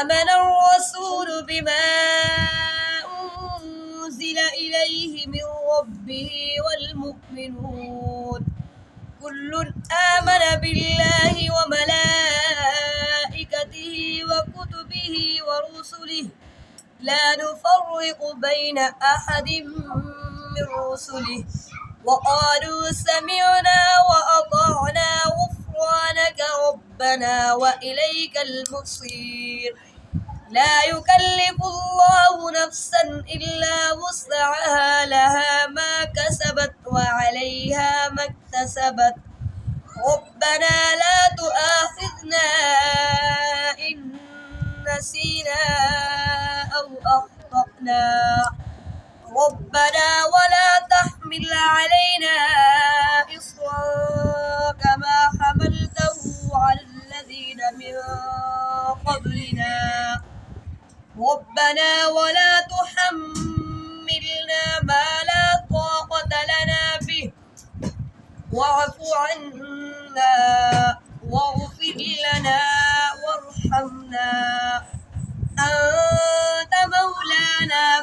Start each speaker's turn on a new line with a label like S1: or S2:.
S1: آمن الرسول بما أنزل إليه من ربه والمؤمنون كل آمن بالله وملائكته وكتبه ورسله لا نفرق بين أحد من رسله وقالوا سمعنا وأطعنا غفرانك ربنا وإليك المصير لا يكلف الله نفسا إلا وسعها لها ما كسبت وعليها ما اكتسبت ربنا لا تؤاخذنا إن نسينا أو أخطأنا ربنا ولا تحمل علينا إصرا كما حملته على الذين من قبلنا ربنا ولا تحملنا ما لا طاقة لنا به واعف عنا واغفر لنا وارحمنا أنت مولانا